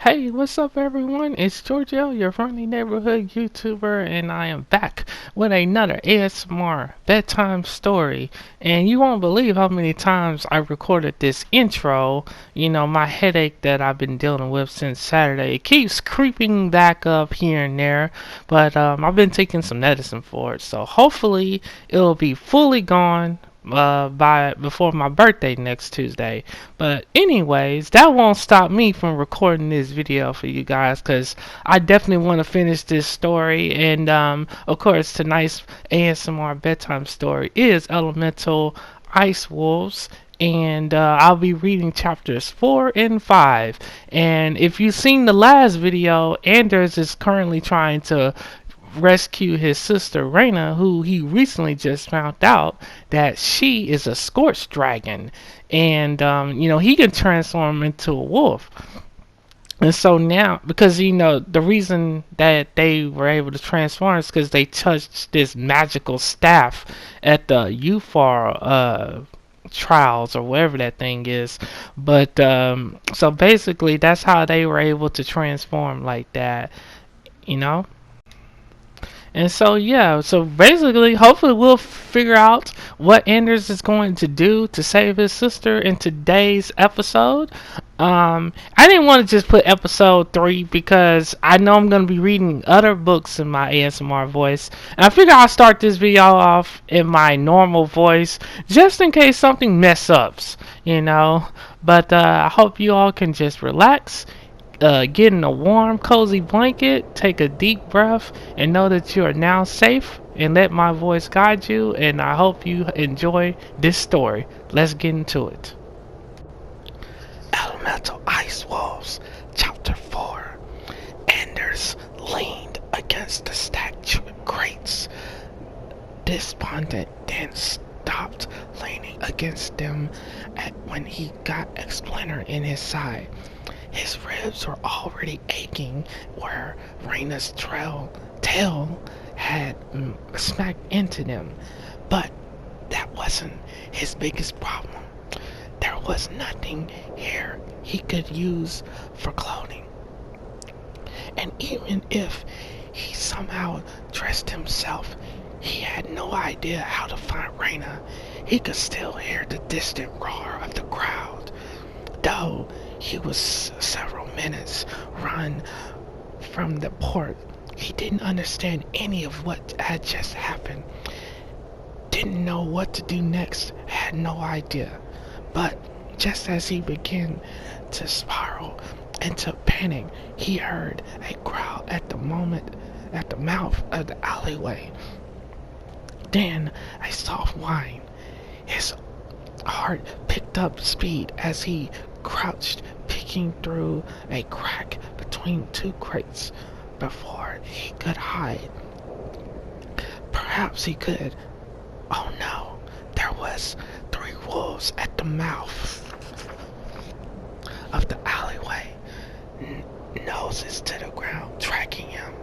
Hey, what's up, everyone? It's Giorgio, your friendly neighborhood YouTuber, and I am back with another ASMR bedtime story. And you won't believe how many times I recorded this intro. My headache that I've been dealing with since Saturday, it keeps creeping back up here and there, but I've been taking some medicine for it, so hopefully it'll be fully gone by before my birthday next Tuesday. But anyways, that won't stop me from recording this video for you guys because I definitely want to finish this story. And of course, tonight's ASMR bedtime story is Elemental Ice Wolves. And I'll be reading chapters 4 and 5. And if you've seen the last video, Anders is currently trying to rescue his sister Rayna, who he recently just found out that she is a scorch dragon, and he can transform into a wolf. And so now, because the reason that they were able to transform is because they touched this magical staff at the UFAR trials or whatever that thing is. But so basically, that's how they were able to transform like that. You know. And so yeah, so basically, hopefully we'll figure out what Anders is going to do to save his sister in today's episode. I didn't want to just put episode 3 because I know I'm going to be reading other books in my ASMR voice. And I figure I'll start this video off in my normal voice just in case something mess ups. But I hope you all can just relax, get in a warm, cozy blanket, take a deep breath, and know that you are now safe. And let my voice guide you. And I hope you enjoy this story. Let's get into it. Elemental Ice Wolves, Chapter 4. Anders leaned against the stacked crates, despondent, then stopped leaning against them when he got a splinter in his side. His ribs were already aching where Rayna's tail had smacked into them. But that wasn't his biggest problem. There was nothing here he could use for clothing. And even if he somehow dressed himself, he had no idea how to find Rayna. He could still hear the distant roar of the crowd. Though he was several minutes run from the port, he didn't understand any of what had just happened. Didn't know what to do next, had no idea. But just as he began to spiral into panic, he heard a growl at the mouth of the alleyway. Then a soft whine. His heart picked up speed as he crouched, peeking through a crack between two crates before he could hide. Perhaps he could. Oh no, there was 3 wolves at the mouth of the alleyway, noses to the ground, tracking him.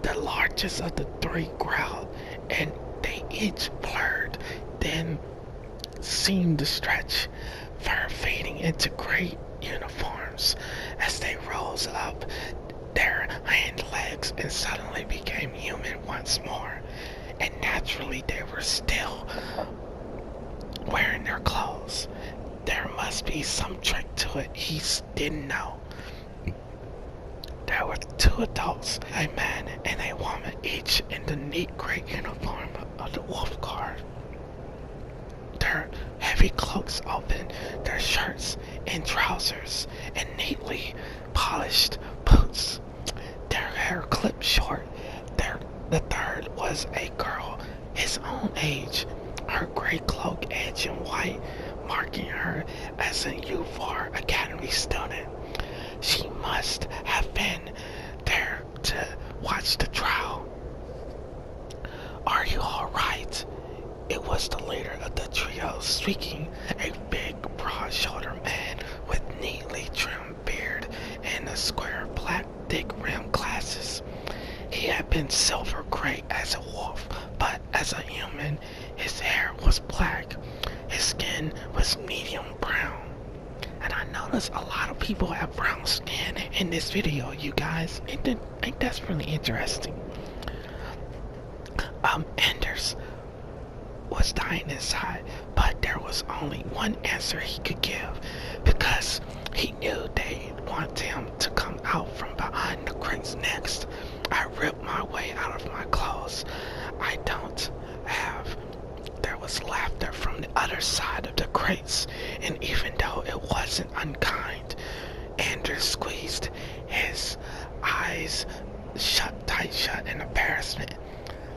The largest of the 3 growled, and they each blurred, then seemed to stretch, fur fading into gray uniforms as they rose up their hind legs and suddenly became human once more. And naturally they were still wearing their clothes. There must be some trick to it he didn't know. There were 2 adults, a man and a woman, each in the neat gray uniform of the wolf guard. Their heavy cloaks open, their shirts and trousers, and neatly polished boots. Their hair clipped short. The third was a girl, his own age, her gray cloak edged in white, marking her as a UFAR Academy student. She must have been there to watch the trial. "Are you alright?" It was the leader of the trio speaking, a big, broad-shouldered man with neatly trimmed beard and a square, black, thick-rimmed glasses. He had been silver gray as a wolf, but as a human, his hair was black. His skin was medium brown. And I know notice a lot of people have brown skin in this video, you guys. Ain't that's really interesting. Anders was dying inside, but there was only one answer he could give because he knew they wanted him to come out from behind the crates next. I ripped my way out of my clothes. I don't have. There was laughter from the other side of the crates, and even though it wasn't unkind, Anders squeezed his eyes tight shut in embarrassment.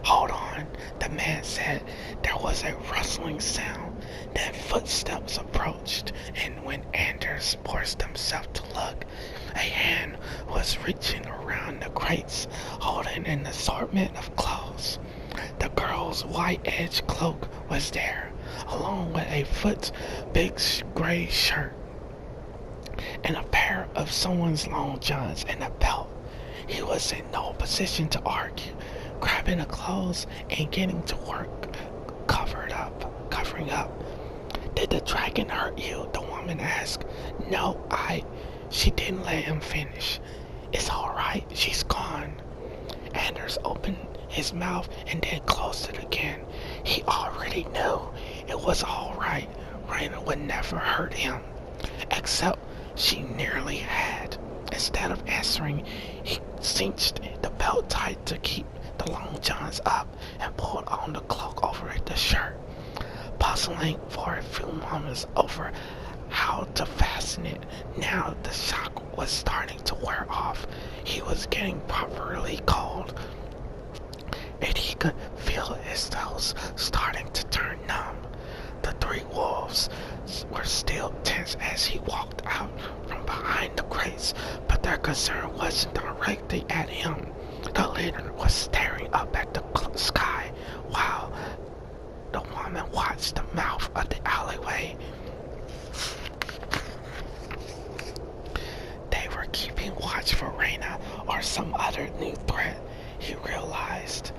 Hold on, the man said. There was a rustling sound. Then footsteps approached, and when Anders forced himself to look, a hand was reaching around the crates, holding an assortment of clothes. The girl's white-edged cloak was there, along with a big gray shirt, and a pair of someone's long johns and a belt. He was in no position to argue, grabbing the clothes and getting to work covering up. Did the dragon hurt you? The woman asked. No, she didn't let him finish. It's alright, she's gone. Anders opened his mouth and then closed it again. He already knew it was alright. Rayna would never hurt him, except she nearly had. Instead of answering, he cinched the belt tight to keep the long johns up and pulled on the cloak over the shirt, puzzling for a few moments over how to fasten it. Now the shock was starting to wear off. He was getting properly cold, and he could feel his toes starting to turn numb. The three wolves were still tense as he walked out from behind the crates, but their concern wasn't directly at him. The leader was staring up at the sky while the woman watched the mouth of the alleyway. They were keeping watch for Rayna or some other new threat, he realized.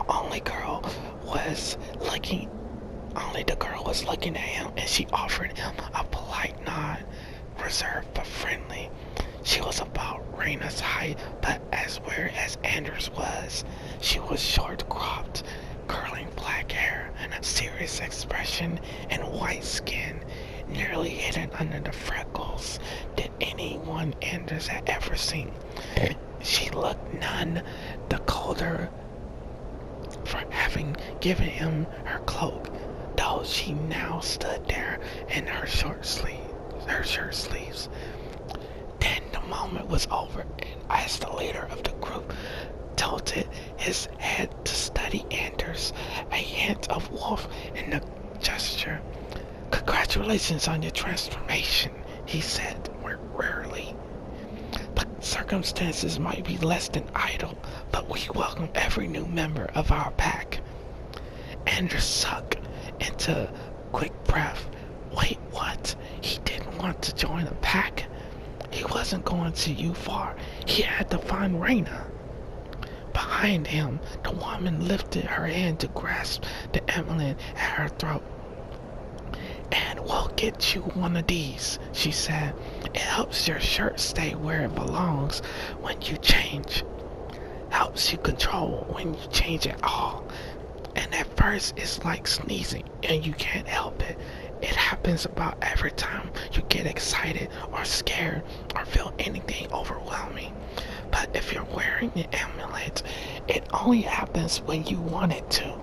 Only the girl was looking at him, and she offered him a polite nod, reserved but friendly. She was about Rayna's height, but as weird as Anders was. She was short-cropped, curling black hair, and a serious expression, and white skin, nearly hidden under the freckles that anyone Anders had ever seen. She looked none the colder for having given him her cloak, though she now stood there in her shirt sleeves. Then the moment was over, and as the leader of the group tilted his head to study Anders, a hint of wolf in the gesture. Congratulations on your transformation, he said wearily. Circumstances might be less than idle, but we welcome every new member of our pack. Anders sucked into a quick breath. Wait, what? He didn't want to join a pack? He wasn't going too far. He had to find Rayna. Behind him, the woman lifted her hand to grasp the emblem at her throat. And we'll get you one of these, she said. It helps your shirt stay where it belongs when you change. Helps you control when you change at all. And at first it's like sneezing and you can't help it. It happens about every time you get excited or scared or feel anything overwhelming. But if you're wearing the amulet, it only happens when you want it to.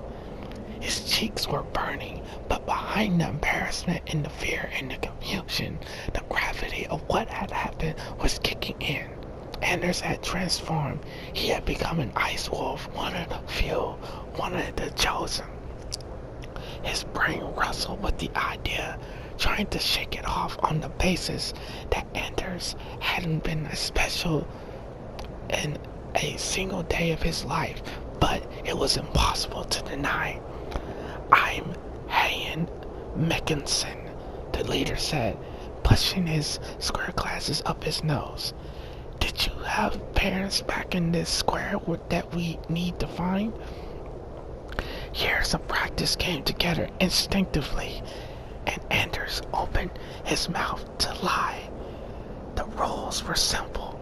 His cheeks were burning, but behind the embarrassment and the fear and the confusion, the gravity of what had happened was kicking in. Anders had transformed. He had become an ice wolf, one of the few, one of the chosen. His brain wrestled with the idea, trying to shake it off on the basis that Anders hadn't been as special in a single day of his life, but it was impossible to deny. I'm Hayan Meckinson, the leader said, pushing his square glasses up his nose. Did you have parents back in this square that we need to find? Years of practice came together instinctively, and Anders opened his mouth to lie. The rules were simple.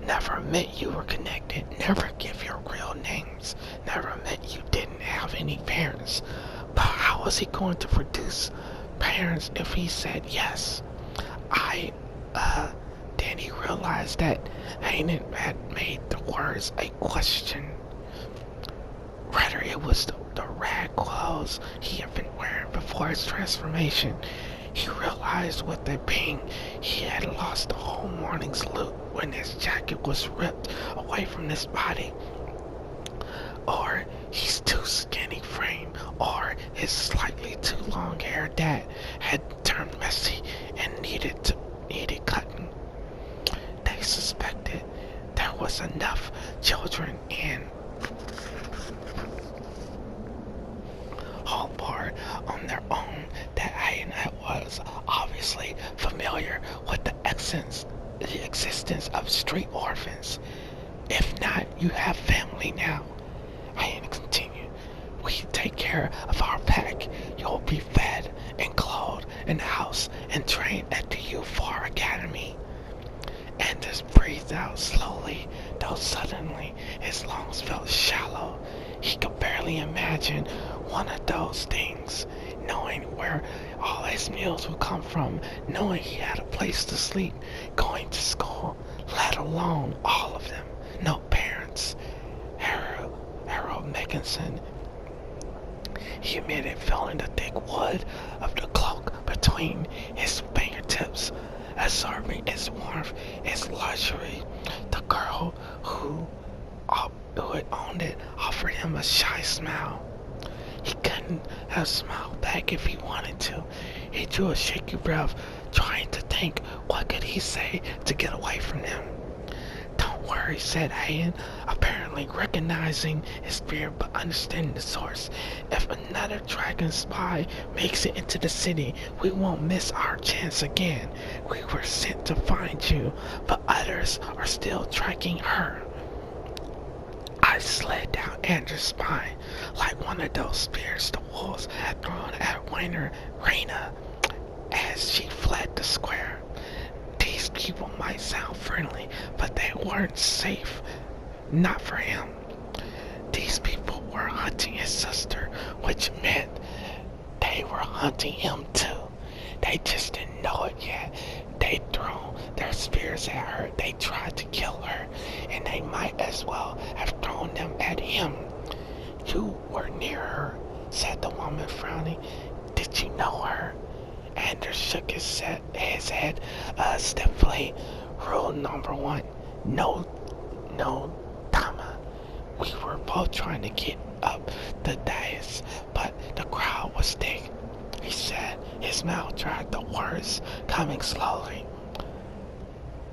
Never admit you were connected. Never give your real names. Never admit you didn't have any parents. But how was he going to produce parents if he said yes? Then he realized that Hayden had made the words a question. Rather, it was the rag clothes he had been wearing before his transformation. He realized with the ping he had lost the whole morning's loot when his jacket was ripped away from his body. Or his too skinny frame, or his slightly too long hair that had turned messy and needed cutting. They suspected there was enough children in Hallbar on their own that Rayna was obviously familiar with the existence of street orphans. If not, you have family now. Rayna continued. We take care of our pack. You'll be fed and clothed and housed and trained at the U4 Academy. Anders breathed out slowly, though suddenly his lungs felt shallow. He could barely imagine one of those things, knowing where all his meals would come from, knowing he had a place to sleep, going to school, let alone all of them. No parents. Harold Megginson, he admitted, feeling the thick wood of the cloak between his fingertips, absorbing its warmth, its luxury. The girl who had owned it offered him a shy smile. He couldn't have smiled back if he wanted to. He drew a shaky breath, trying to think what could he say to get away from them. Don't worry, said Hayden, apparently recognizing his fear but understanding the source. If another dragon spy makes it into the city, we won't miss our chance again. We were sent to find you, but others are still tracking her. I slid down Andrew's spine like one of those spears the wolves had thrown at Rayna as she fled the square. These people might sound friendly, but they weren't safe. Not for him. These people were hunting his sister, which meant they were hunting him too. They just didn't know it yet. They'd thrown their spears at her. They tried to kill her, and they might as well have thrown them at him. You were near her, said the woman, frowning. Did you know her? Anders shook his head stiffly. Rule number 1. No, Tama. We were both trying to get up the dais, but the crowd was thick, he said, his mouth dry, the words coming slowly.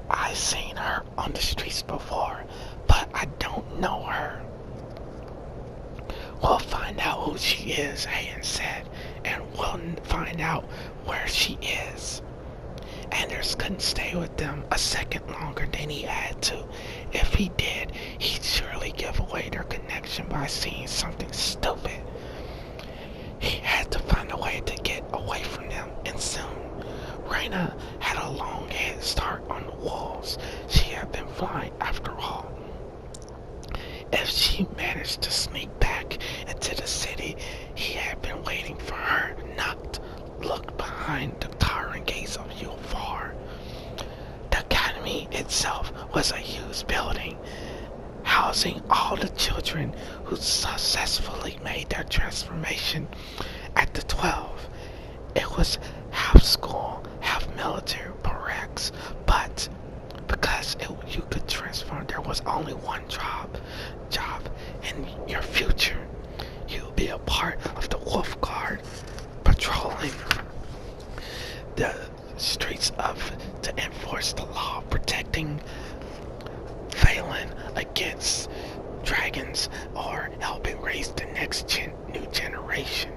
I seen her on the streets before, but I don't know her. We'll find out who she is, Hayden said, and we'll find out where she is. Anders couldn't stay with them a second longer than he had to. If he did, he'd surely give away their connection by saying something stupid. He had to find a way to get away from them, and soon. Rayna had a long head start on the wolves. She had been flying after all. If she managed to sneak back into the city, he had been waiting for her, not looked behind the towering gates of Ulfar. The academy itself was a huge building, housing all the children who successfully made their transformation at the 12. It was half school, half military barracks, but because you could transform, there was only one job in your future. You'll be a part of the Wolf Guard, patrolling the streets to enforce the law, protecting Phelan against dragons, or helping raise the next new generation.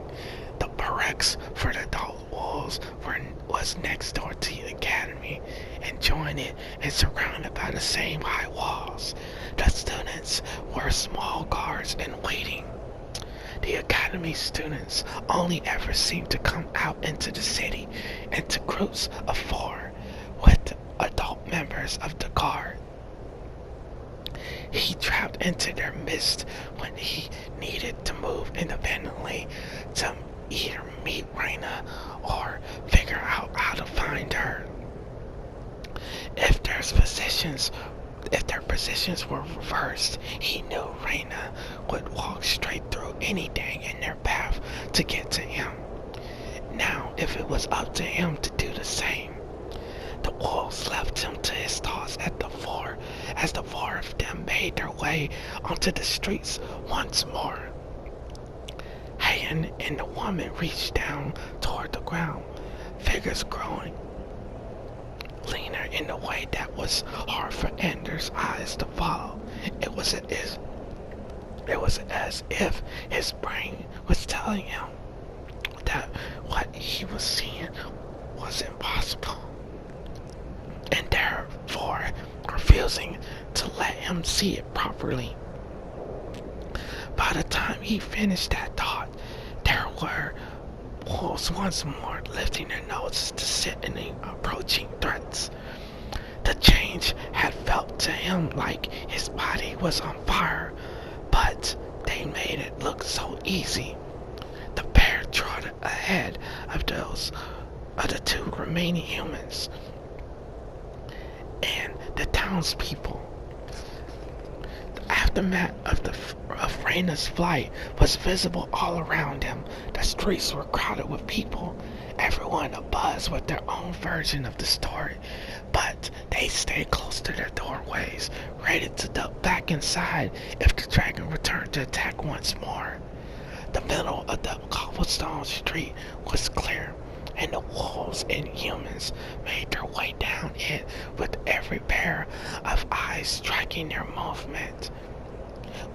The barracks for the adult wolves was next door to the academy, and joined it and surrounded by the same high walls. The students were small guards in waiting. The academy students only ever seemed to come out into the city into groups of 4, with adult members stepped into their midst when he needed to move independently to either meet Rayna or figure out how to find her. If their positions were reversed, he knew Rayna would walk straight through anything in their path to get to him. Now, if it was up to him to do the same, the wolves left him to his thoughts as the four of them made their way onto the streets once more. Hayan and the woman reached down toward the ground, figures growing leaner in a way that was hard for Anders' eyes to follow. It was as if his brain was telling him that what he was seeing was impossible, and therefore refusing to let him see it properly. By the time he finished that thought, there were wolves once more lifting their noses to scent any approaching threats. The change had felt to him like his body was on fire, but they made it look so easy. The bear trotted ahead of the two remaining humans and the townspeople. The aftermath of Rayna's flight was visible all around him. The streets were crowded with people, everyone abuzz with their own version of the story, but they stayed close to their doorways, ready to duck back inside if the dragon returned to attack once more. The middle of the cobblestone street was clear, and the wolves and humans made their way down it with every pair of eyes tracking their movement.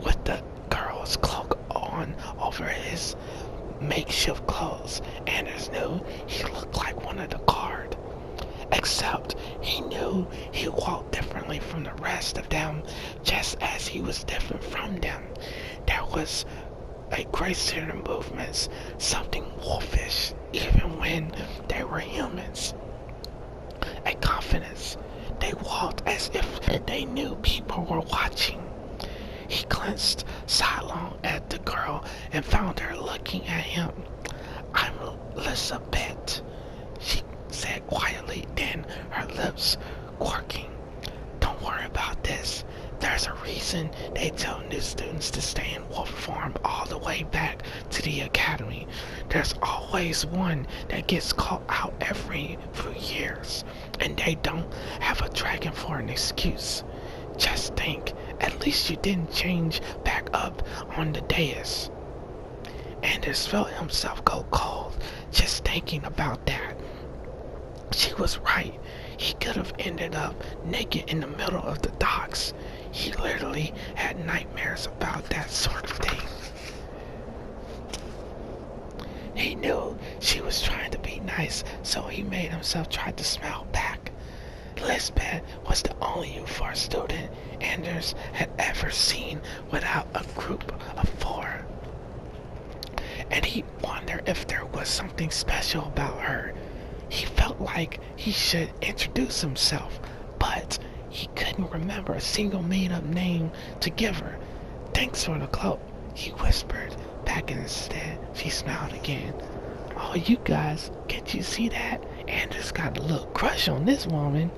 With the girl's cloak on over his makeshift clothes, Anders knew he looked like one of the guard. Except he knew he walked differently from the rest of them, just as he was different from them. There was a grace to their movements, something wolfish, even when they were humans. A confidence. They walked as if they knew people were watching. He glanced sidelong at the girl and found her looking at him. "I'm Elizabeth," she said quietly, then her lips quirking. "Don't worry about this. There's a reason they tell new students to stay in wolf form all the way back to the academy. There's always one that gets caught out every few years, and they don't have a dragon for an excuse. Just think, at least you didn't change back up on the dais." Anders felt himself go cold just thinking about that. She was right. He could have ended up naked in the middle of the docks. He literally had nightmares about that sort of thing. He knew she was trying to be nice, so he made himself try to smile back. Lisbeth was the only U4 student Anders had ever seen without a group of four, and he wondered if there was something special about her. He felt like he should introduce himself, but he couldn't remember a single made-up name to give her. "Thanks for the cloak," he whispered back, and instead she smiled again. "Oh, you guys, can't you see that? Anders got a little crush on this woman."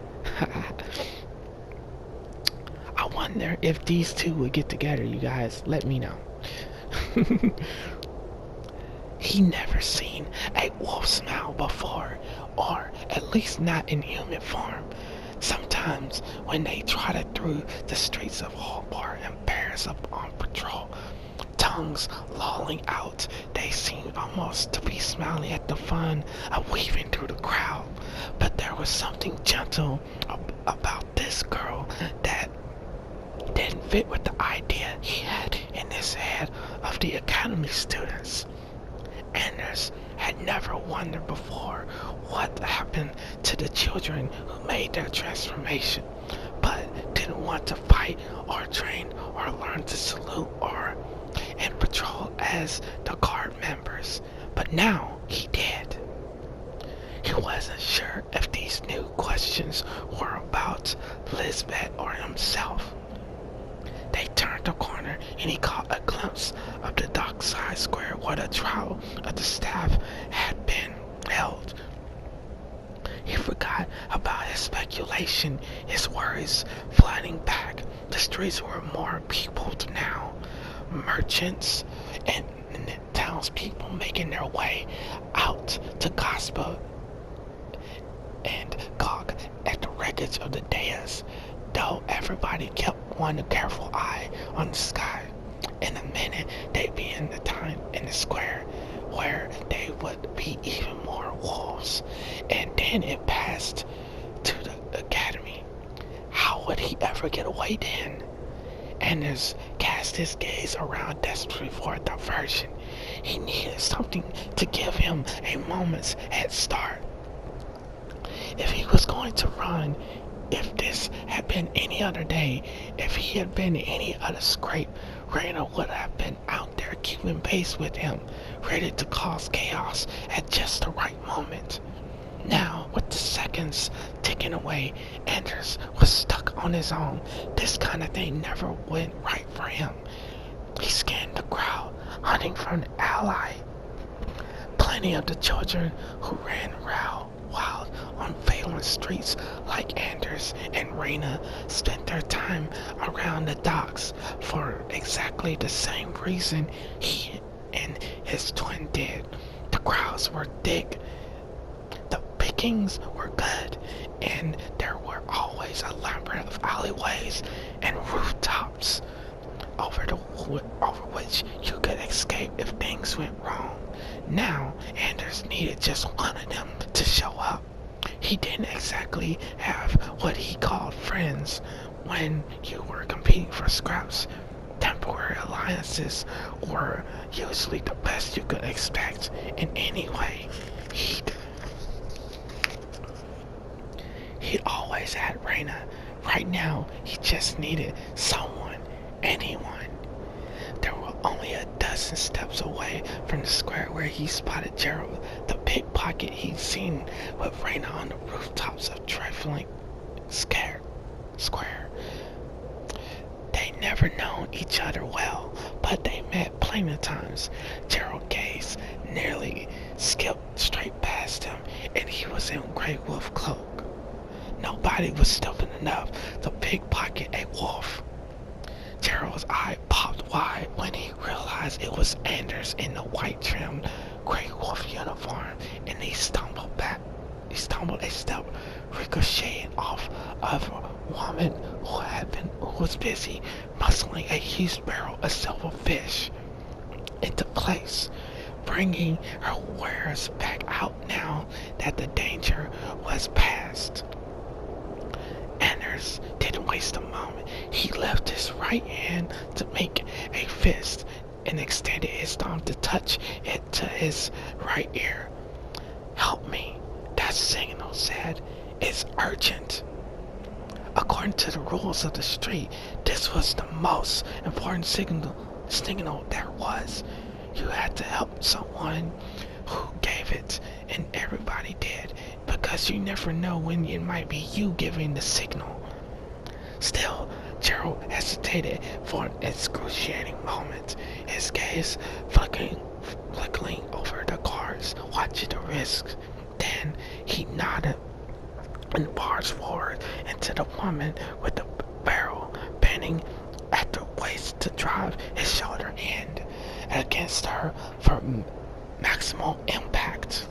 I wonder if these two would get together, you guys. Let me know. He never seen a wolf smile before, or at least not in human form. Sometimes when they trotted through the streets of Hobart in pairs up on patrol, tongues lolling out, they seemed almost to be smiling at the fun of weaving through the crowd. But there was something gentle about this girl that didn't fit with the idea he had in his head of the academy students. Anders had never wondered before what happened to the children who made their transformation, but didn't want to fight or train or learn to salute or and patrol as the guard members. But now he did. He wasn't sure if these new questions were about Lisbeth or himself. They They turned the corner and he caught a glimpse of the dockside square where the trial of the staff had been held. He forgot about his speculation, his worries flooding back. The streets were more peopled now. Merchants and townspeople making their way out to gossip and gawk at the wreckage of the dais, though everybody kept one careful eye on the sky. In a minute, they'd be in the time in the square, where they would be even more wolves. And then it passed to the academy. How would he ever get away then? Anders cast his gaze around desperately for a diversion. He needed something to give him a moment's head start. If he was going to run, if this had been any other day, if he had been in any other scrape, Rayna would have been out there keeping pace with him, ready to cause chaos at just the right moment. Now, with the seconds ticking away, Anders was stuck on his own. This kind of thing never went right for him. He scanned the crowd, hunting for an ally. Plenty of the children who ran wild on Phelan's streets like Anders and Rayna spent their time around the docks for exactly the same reason he and his twin did. The crowds were thick, the pickings were good, and there were always a labyrinth of alleyways and rooftops over which you could escape if things went wrong. Now, Anders needed just one of them to show up. He didn't exactly have what he called friends when you were competing for scraps. Temporary alliances were usually the best you could expect in any way. He'd always had Rayna. Right now, he just needed someone, anyone. There were only a dozen steps away from the square where he spotted Gerald, the pickpocket he'd seen with Rayna on the rooftops of trifling square. They'd never known each other well, but they met plenty of times. Gerald's gaze nearly skipped straight past him, and he was in Grey Wolf cloak. Nobody was stupid enough to pickpocket a wolf. Gerald's eye popped wide when he realized it was Anders in the white-trimmed Grey Wolf uniform, and he stumbled back. He stumbled a step, ricocheting off of a woman who was busy muscling a huge barrel of silver fish into place, bringing her wares back out now that the danger was past. Anders didn't waste a moment. He left his right hand to make a fist and extended his thumb to touch it to his right ear. "Help me," that signal said. "It's urgent." According to the rules of the street, this was the most important signal there was. You had to help someone who gave it, and everybody did, because you never know when it might be you giving the signal. Still, Gerald hesitated for an excruciating moment, his gaze flickering over the cards, watching the risks. Then he nodded and barged forward into the woman with the barrel, bending at the waist to drive his shoulder hand against her for maximal impact.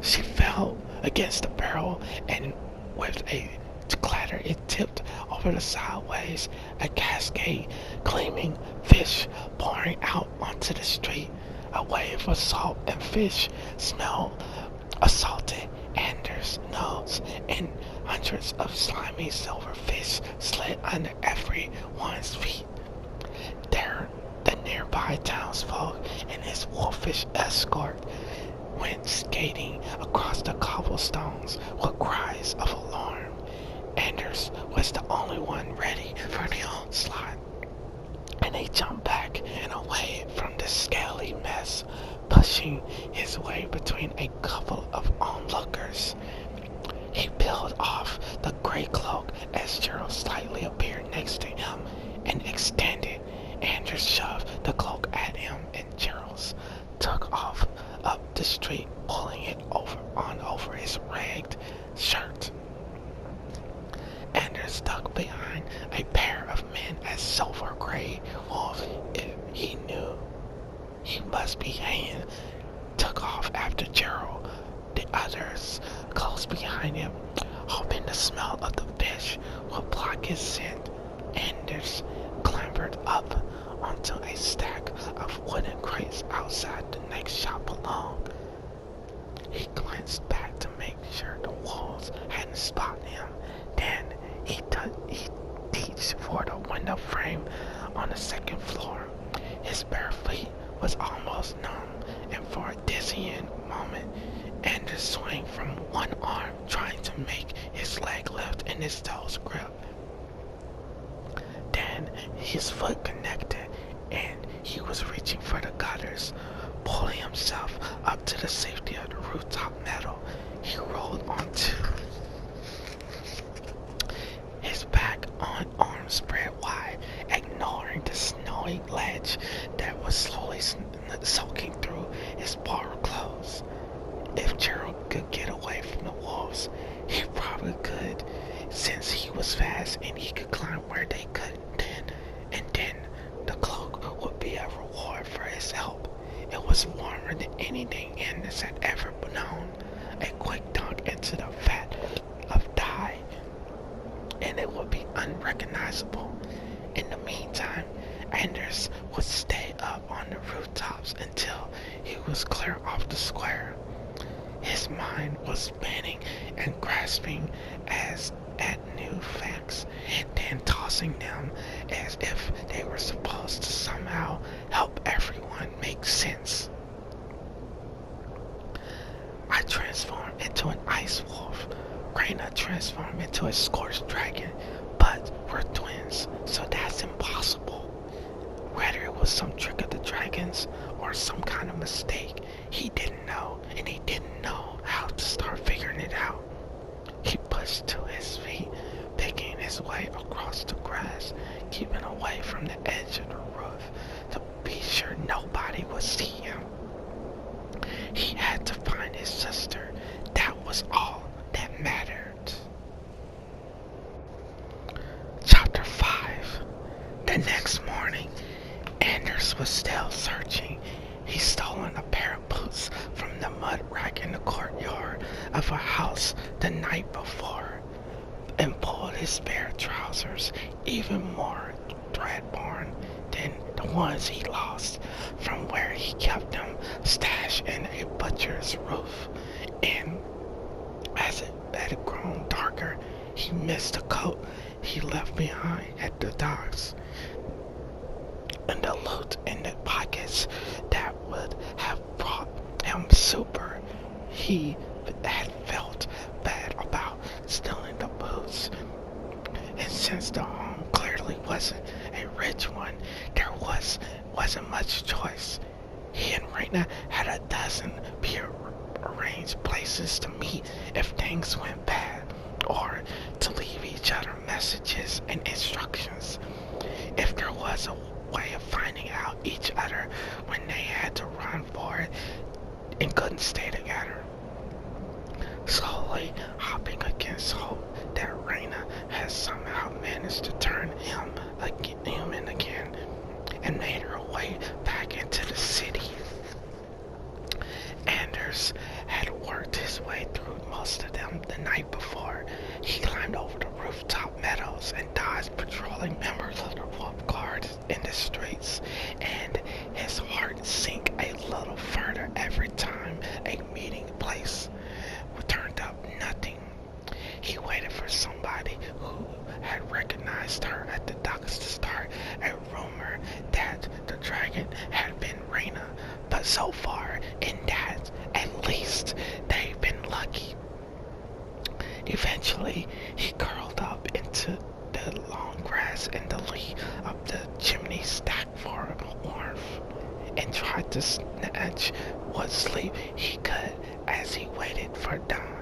She fell against the barrel, and with a clatter it tipped over the sideways, a cascade gleaming fish pouring out onto the street. A wave of salt and fish smell assaulted Anders' nose, and hundreds of slimy silver fish slid under everyone's feet. There, the nearby townsfolk and his wolfish escort went skating across the cobblestones with cries of alarm. Anders was the only one ready for the onslaught, and he jumped back and away from the scaly mess, pushing his way between a couple of onlookers. He peeled off the gray cloak as Gerald slightly appeared next to him and pegged shirt. Anders stuck behind a pair of men as silver gray wolf. If he knew he must be hanging, took off after Gerald. The others close behind him, hoping the smell of the fish would block his scent. Anders clambered up onto a stack of wooden crates outside the next shop along. He glanced back to make sure the wolves hadn't spotted him. Then he reached for the window frame on the second floor. His bare feet was almost numb, and for a dizzying moment, Anders swung from one arm, trying to make his leg lift and his toes grip. Then his foot connected, and he was reaching for the gutters. Pulling himself up to the safety of the rooftop metal, he rolled onto his back on arms spread wide, ignoring the snowy ledge that was slowly soaking through his borrowed clothes. If Gerald could get away from the wolves, he probably could, since he was fast and he could climb where they couldn't. And then the cloak would be a reward for his help. It was warmer than anything Anders had ever known. A quick dunk into the vat of dye, and it would be unrecognizable. In the meantime, Anders would stay up on the rooftops until he was clear off the square. His mind was spinning and grasping as at new facts, and then tossing them as if they were supposed to somehow help everyone make sense. I transformed into an ice wolf. Rayna transformed into a scorched dragon, but we're twins, so that's impossible. Whether it was some trick of the dragons or some kind of mistake, he didn't know, and he didn't know how to start figuring it out. He pushed to his feet, picking his way across the grass, keeping away from the edge of the roof to be sure nobody would see him. He had to find his sister. That was all that mattered. Chapter 5. The next morning, Anders was still searching. He stolen a pair of boots from the mud rack in the courtyard of a house the night before, and pulled his spare trousers, even more thread-worn than the ones he lost, from where he kept them stashed in a butcher's roof. And as it had grown darker, he missed the coat he left behind at the docks, and the loot in the pockets that would have brought him super. He had felt bad about stealing the boots, and since the home clearly wasn't a rich one, there wasn't much choice. He and Rayna had a dozen prearranged places to meet if things went bad, or to leave each other messages and instructions. If there was a way of finding out each other when they had to run for it and couldn't stay together. Slowly hopping against hope that Rayna had somehow managed to turn him human again and made her way back into the city. Anders had worked his way through most of them the night before. He climbed over the rooftop meadows and dodged patrolling members of the wolf guard in the streets, and his heart sank a little further every time a meeting place turned up nothing. He waited for somebody who had recognized her at the docks to start a rumor that the dragon had been Rayna, but so far in that, at least, they've been lucky. Eventually, he curled up into the long grass in the lee of the chimney stack for warmth, and tried to snatch what sleep he could as he waited for dawn.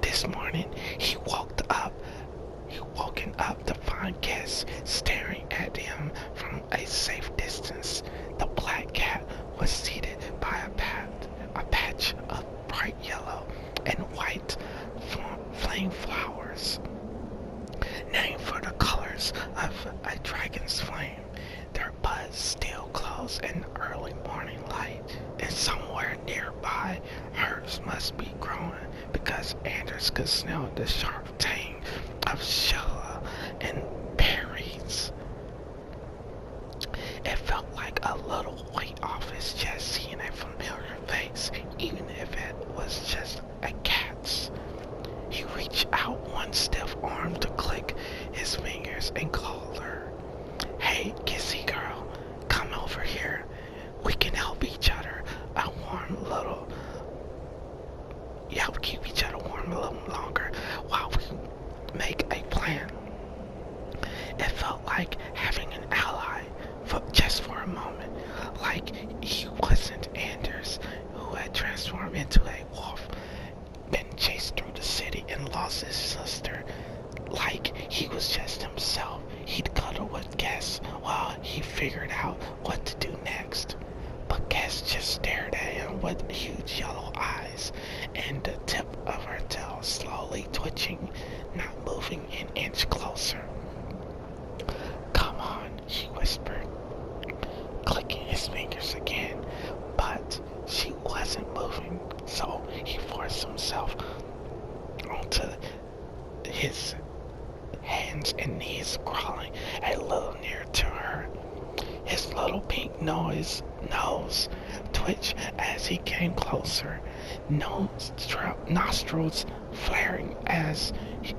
This morning, he woken up to find guests staring at him from a safe distance. The black cat was seated by a patch of bright yellow and white flame flowers, named for the colors of a dragon's flame. Their buds still close in the early morning light, and somewhere nearby hers must be growing, because Anders could smell the sharp tang of sugar and berries. It felt like a little weight off his chest seeing a familiar face, even if it was just a cat's. He reached out one stiff arm to click his fingers and called her. "Hey, kissy girl, come over here. We can help each other keep each other warm a little longer while we make a plan." It felt like having an ally just for a moment, like he wasn't Anders, who had transformed into a wolf, been chased through the city and lost his sister. Like he was just himself. He'd cuddle with Guess while he figured out what to do next. But Guess just stared at him with huge yellow eyes, and the tip of her tail slowly twitching, not moving an inch closer. "Come on," she whispered, clicking his fingers again, but she wasn't moving, so he forced himself onto his hands and knees, crawling a little nearer to her. His little pink nose twitched as he came closer, nostrils flaring as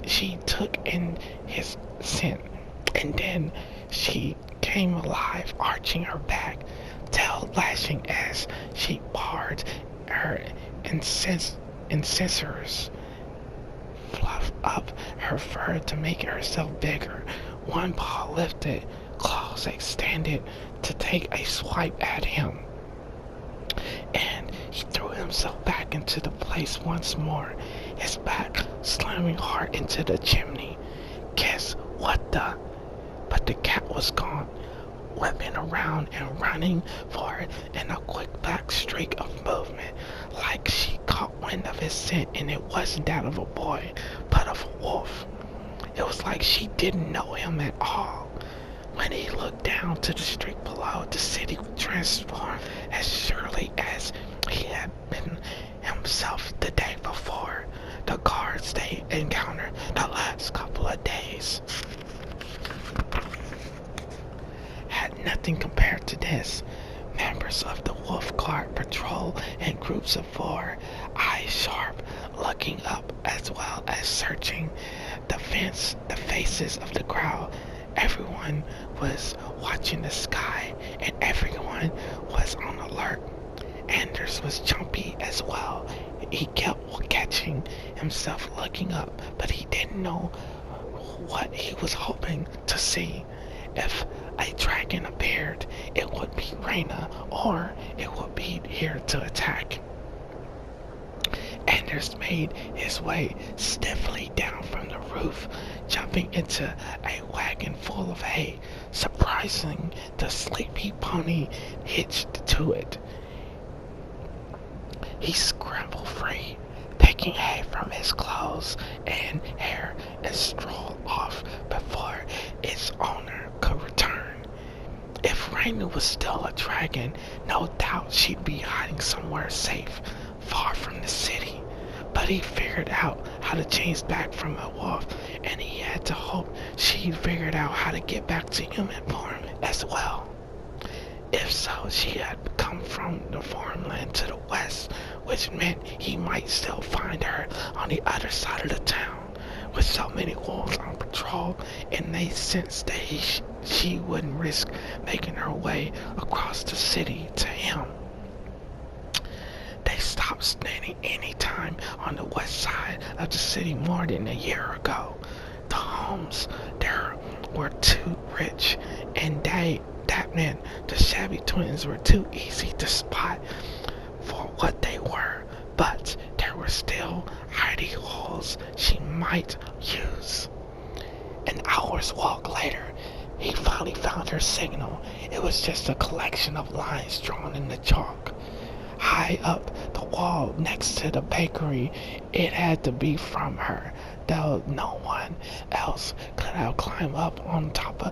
she took in his scent. And then she came alive, arching her back, tail lashing as she pared her incisors, fluffed up her fur to make herself bigger. One paw lifted, claws extended to take a swipe at him. And he threw himself back into the place once more, his back slamming hard into the chimney. Guess what the... But the cat was gone, whipping around and running for it in a quick black streak of movement, like she caught wind of his scent, and it wasn't that of a boy, but of a wolf. It was like she didn't know him at all. When he looked down to the street below, the city would transform as surely as he had been himself the day before. The guards they encountered the last couple of days had nothing compared to this. Members of the Wolf Guard patrol in groups of 4, eyes sharp, looking up as well as searching the faces of the crowd. Everyone was watching the sky, and everyone was on alert. Anders was jumpy as well. He kept catching himself looking up, but he didn't know what he was hoping to see. If a dragon appeared, it would be Rayna, or it would be here to attack. Anders made his way stiffly down from the roof, jumping into a wagon full of hay, surprising the sleepy pony hitched to it. He scrambled free, picking hay from his clothes and hair, and strolled off before its owner could return. If Rayna was still a dragon, no doubt she'd be hiding somewhere safe, far from the city. But he figured out how to change back from a wolf, and he had to hope she'd figured out how to get back to human form as well. If so, she had come from the farmland to the west, which meant he might still find her on the other side of the town. With so many wolves on patrol, and they sensed that she wouldn't risk making her way across the city to him. They stopped spending any time on the west side of the city more than a year ago. The homes there were too rich, and that meant the shabby twins were too easy to spot for what they were. But there were still hidey holes she might use. An hour's walk later, he finally found her signal. It was just a collection of lines drawn in the chalk. high up the wall next to the bakery. It had to be from her, though no one else could have climbed up on top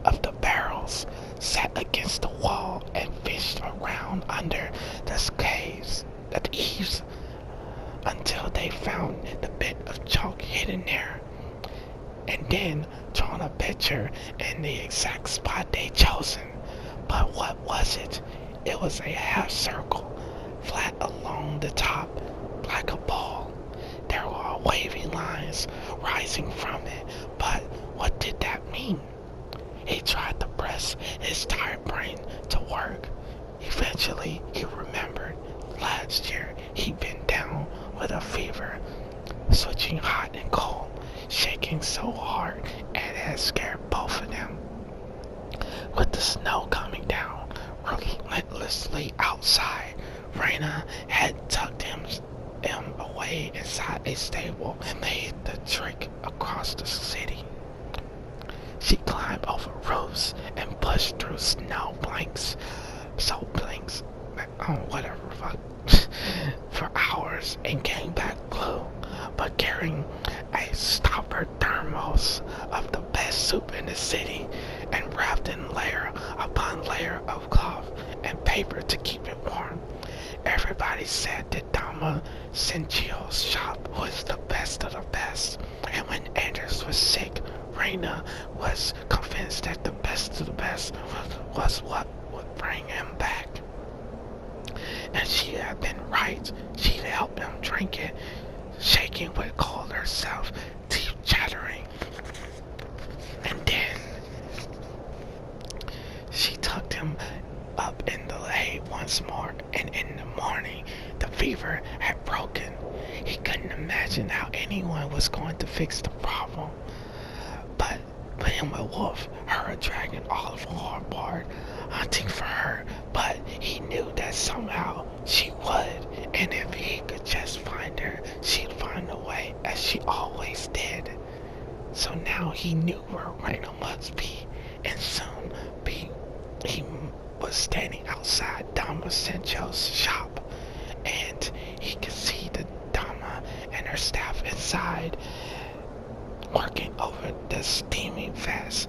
of the barrels, sat against the wall, and fished around under the eaves until they found the bit of chalk hidden there, and then drawn a picture in the exact spot they'd chosen. But what was it? It was a half circle, flat along the top, like a ball. There were wavy lines rising from it, but what did that mean? He tried to press his tired brain to work. Eventually, he remembered last year he'd been down with a fever, switching hot and cold, shaking so hard it had scared both of them. With the snow coming down relentlessly outside, Rayna had tucked him away inside a stable and made the trek across the city. She climbed over roofs and pushed through blinks, whatever, for hours and came back blue, but carrying a stopper thermos of the best soup in the city and wrapped in layer upon layer of cloth and paper to keep it warm. Everybody said that Dama Sencio's shop was the best of the best, and when Anders was sick, Rayna was convinced that the best of the best was what would bring him back. And she had been right. She'd helped him drink it, shaking with cold herself, teeth chattering. And then she tucked him up in the hay once more, and in the morning the fever had broken. He couldn't imagine how anyone was going to fix the problem. But him a wolf, her a dragon, all of hard hunting for her, but he knew that somehow she would, and if he could just find her, she'd find a way, as she always did. So now he knew where Rayna must be, and soon he was standing outside Dama Sencio's shop, and he could see the Dama and her staff inside, working over the steaming vats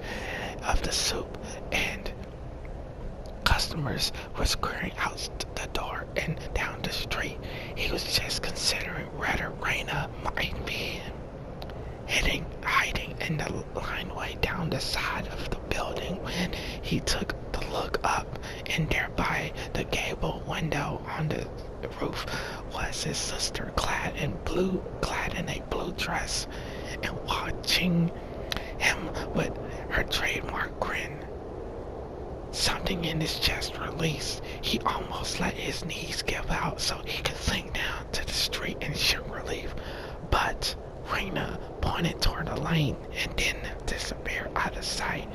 of the soup, and customers were scurrying out the door and down the street. He was just considering whether Rayna might be hiding in the lineway down the side of the building when he took the look up, and there by the gable window on the roof was his sister clad in a blue dress and watching him with her trademark grin. Something in his chest released. He almost let his knees give out so he could sink down to the street in sheer relief. But Rayna pointed toward the lane and then disappeared out of sight.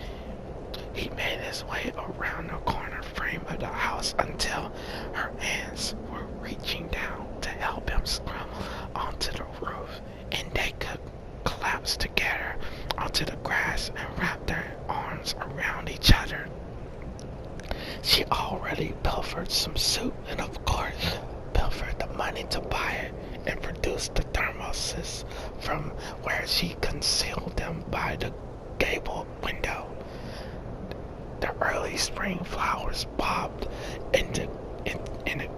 He made his way around the corner frame of the house until her hands were reaching down to help him scramble onto the roof, and they could collapse together onto the grass and wrap their arms around each other. She already pilfered some soup and of course pilfered the money to buy it and produced the thermoses from where she concealed them by the gable window. The early spring flowers bobbed in a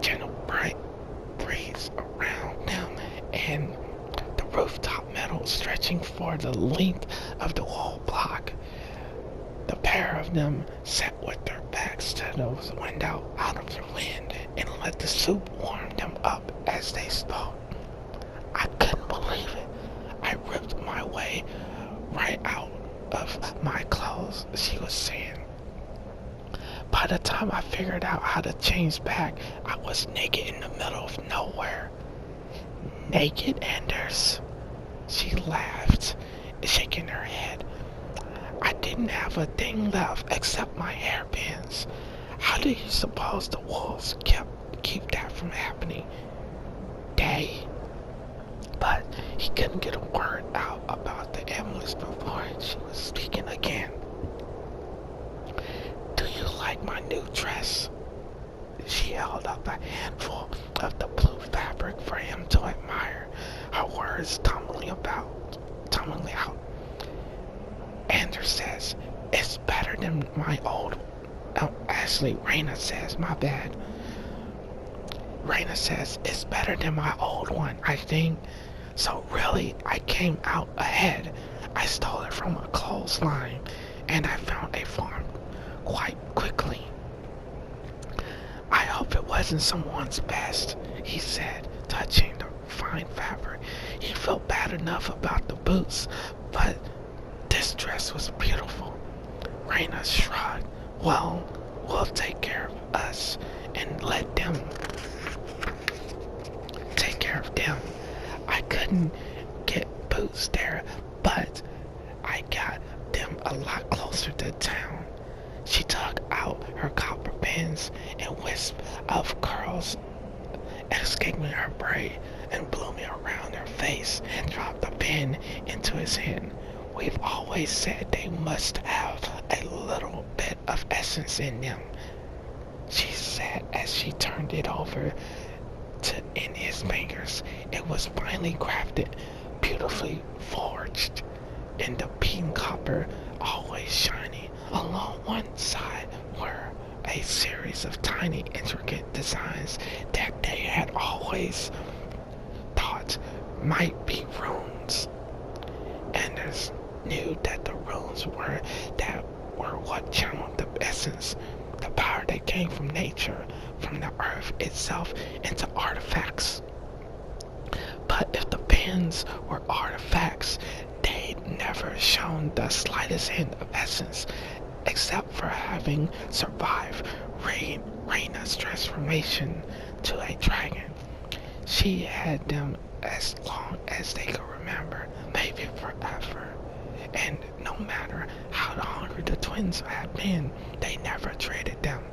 gentle bright breeze around them, and the rooftop metal stretching for the length of the whole block. The pair of them sat with their backs to the window out of the wind and let the soup warm them up as they spoke. I couldn't believe it. I ripped my way right out of my clothes, she was saying. By the time I figured out how to change back, I was naked in the middle of nowhere. Naked, Anders? She laughed, shaking her head. I didn't have a thing left except my hairpins. How do you suppose the wolves keep that from happening? But he couldn't get a word out about the ambulance before she was speaking again. Do you like my new dress? She held up a handful of the blue fabric for him to admire, her words tumbling out. Anders says, it's better than my old... Oh, actually, Rayna says, my bad. Rayna says, it's better than my old one, I think. So really, I came out ahead. I stole it from a clothesline, and I found a farm quite quickly. I hope it wasn't someone's best, he said, touching the fine fabric. He felt bad enough about the boots, but this dress was beautiful. Rayna shrugged. Well, we'll take care of us and let them take care of them. I couldn't get boots there, but I got them a lot closer to town. She took out her copper pins and wisp of curls escaping her braid and blew me around her face and dropped the pin into his hand. We've always said they must have a little bit of essence in them, she said as she turned it over in his fingers. It was finely crafted, beautifully forged, and the pink copper always shiny. Along one side were a series of tiny, intricate designs that they had always thought might be runes. Anders knew that the runes were what channeled the essence, the power that came from nature, from the earth itself, into artifacts. But if the pins were artifacts, they'd never shown the slightest hint of essence, except for having survived Rayna's transformation to a dragon. She had them as long as they could remember, maybe forever. And no matter how hungry the twins had been, they never traded them.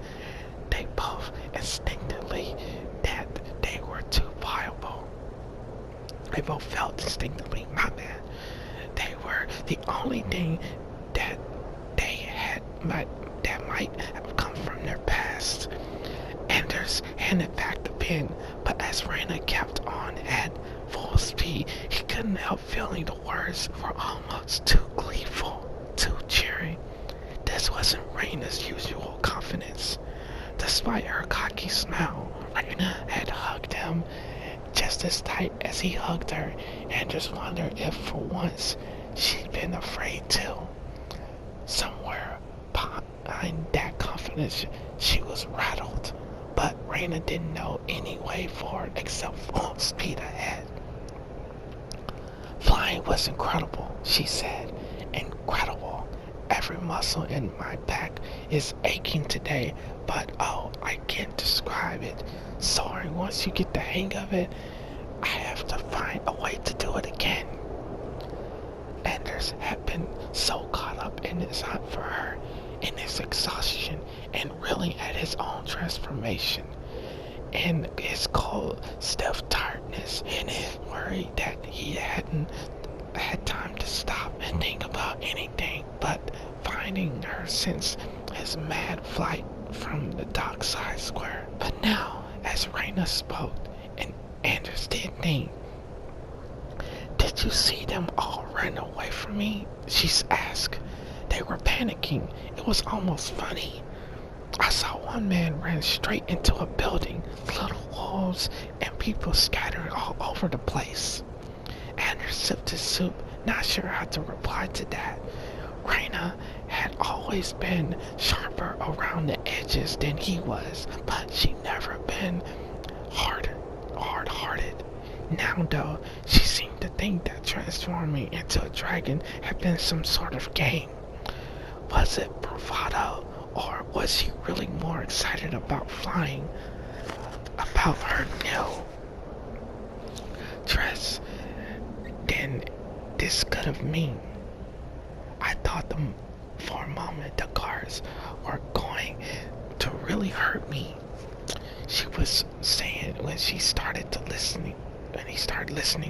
They both instinctively that they were too viable. They both felt instinctively, my bad. They were the only thing that they had that might have come from their past. Anders handed back the pin, but as Rayna kept on at full speed, he couldn't help feeling the words were almost too gleeful, too cheery. This wasn't Rayna's usual confidence. Despite her cocky smile, Rayna had hugged him just as tight as he hugged her, and just wondered if for once she'd been afraid too. Somewhere behind that confidence, she was rattled, but Rayna didn't know any way forward except full speed ahead. Flying was incredible, she said. Incredible. Every muscle in my back is aching today, but oh, I can't describe it. Soaring, once you get the hang of it, I have to find a way to do it again. Anders had been so caught up in his hunt for her, in his exhaustion, and reeling at his own transformation, in his cold, stiff tiredness, and his worry that he hadn't had time to stop and think about anything but finding her since his mad flight from the dockside square. But now, as Rayna spoke, and Anders did think, did you see them all run away from me? She asked. They were panicking. It was almost funny. I saw one man ran straight into a building, little wolves and people scattered all over the place. Anders sipped his soup, not sure how to reply to that. Rayna had always been sharper around the edges than he was, but she'd never been hard-hearted. Now, though, she seemed to think that transforming into a dragon had been some sort of game. Was it bravado, or was she really more excited about flying, about her new dress, than this could have meant? I thought for a moment the guards were going to really hurt me, she was saying when he started listening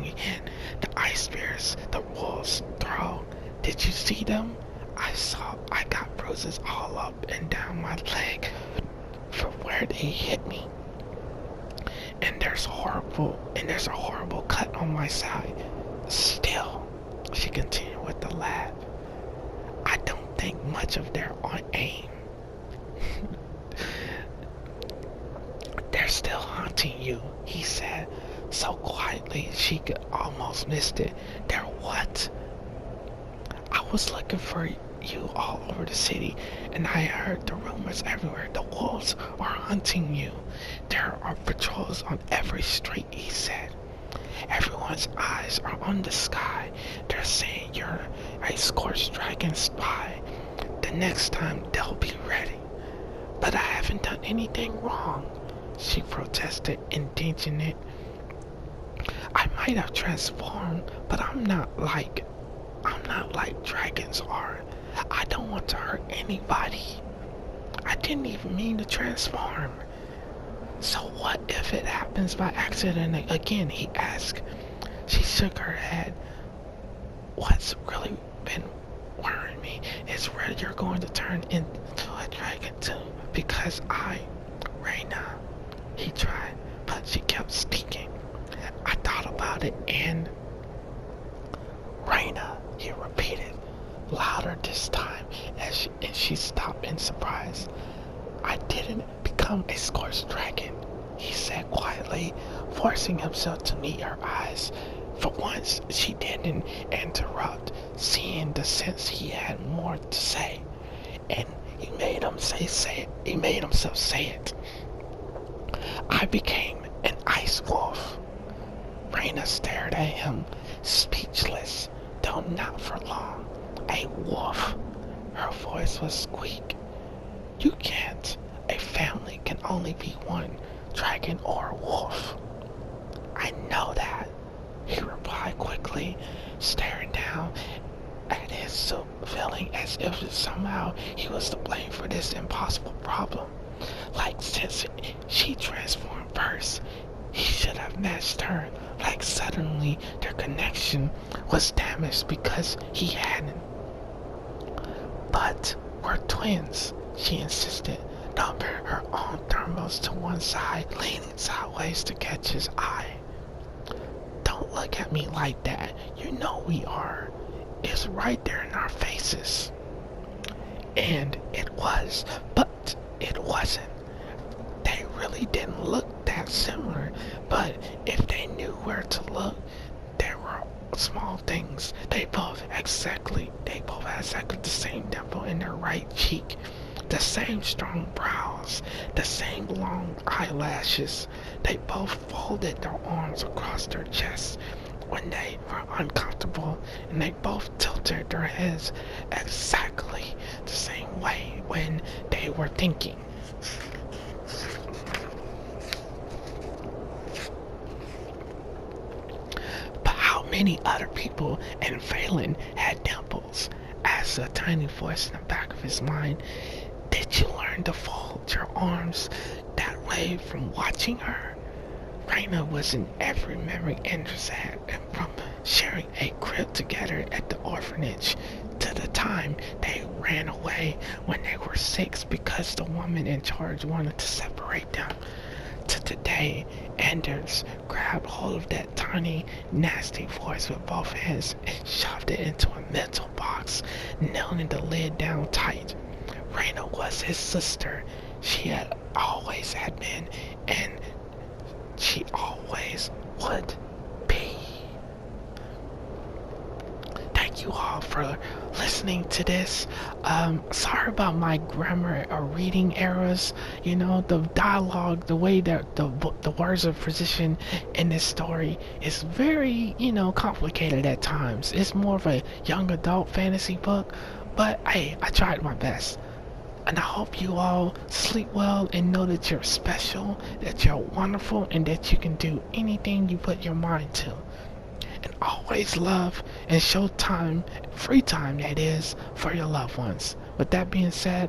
again. The ice bears, the wolves throw. Did you see them? I got bruises all up and down my leg from where they hit me. And there's a horrible cut on my side. Still, she continued with a laugh. I don't think much of their aim. They're still haunting you, he said, so quietly she could almost miss it. They're what? I was looking for you all over the city, and I heard the rumors everywhere. The wolves are hunting you. There are patrols on every street, he said. Everyone's eyes are on the sky. They're saying you're a scorched dragon spy. The next time they'll be ready. But I haven't done anything wrong, she protested, indignant. I might have transformed, but I'm not like dragons are. I don't want to hurt anybody. I didn't even mean to transform. So what if it happens by accident again, he asked. She shook her head. What's really been worrying me is where you're going to turn into a dragon too. Because Rayna, he tried, but she kept speaking. I thought about it and Rayna, he repeated, louder this time, and she stopped in surprise. I didn't become a scorched dragon, he said quietly, forcing himself to meet her eyes. For once, she didn't interrupt, seeing the sense he had more to say, and he made himself say it. I became an ice wolf. Rayna stared at him, speechless, though not for long. A wolf. Her voice was squeak. You can't. A family can only be one, dragon or wolf. I know that, he replied quickly, staring down at his soup, feeling as if somehow he was to blame for this impossible problem. Like since she transformed first, he should have matched her. Like suddenly their connection was damaged because he hadn't. But we're twins, she insisted, dumping her own thermos to one side, leaning sideways to catch his eye. Don't look at me like that. You know we are. It's right there in our faces. And it was, but it wasn't. They really didn't look that similar, but if they knew where to look, there were small things. They both had exactly the same dimple in their right cheek, the same strong brows, the same long eyelashes. They both folded their arms across their chests when they were uncomfortable, and they both tilted their heads exactly the same way when they were thinking. Many other people and Phelan had dimples, asked a tiny voice in the back of his mind. Did you learn to fold your arms that way from watching her? Rayna was in every memory Anders had, from sharing a crib together at the orphanage to the time they ran away when they were 6 because the woman in charge wanted to separate them. To today, Anders grabbed hold of that tiny, nasty voice with both hands and shoved it into a mental box, nailing the lid down tight. Rayna was his sister. She had always had been, and she always would be. Thank you all for listening to this. Sorry about my grammar or reading errors. You know, the dialogue, the way that the words are positioned in this story is very, complicated at times. It's more of a young adult fantasy book, but hey, I tried my best. And I hope you all sleep well and know that you're special, that you're wonderful, and that you can do anything you put your mind to. And always love and show time, free time that is, for your loved ones. With that being said,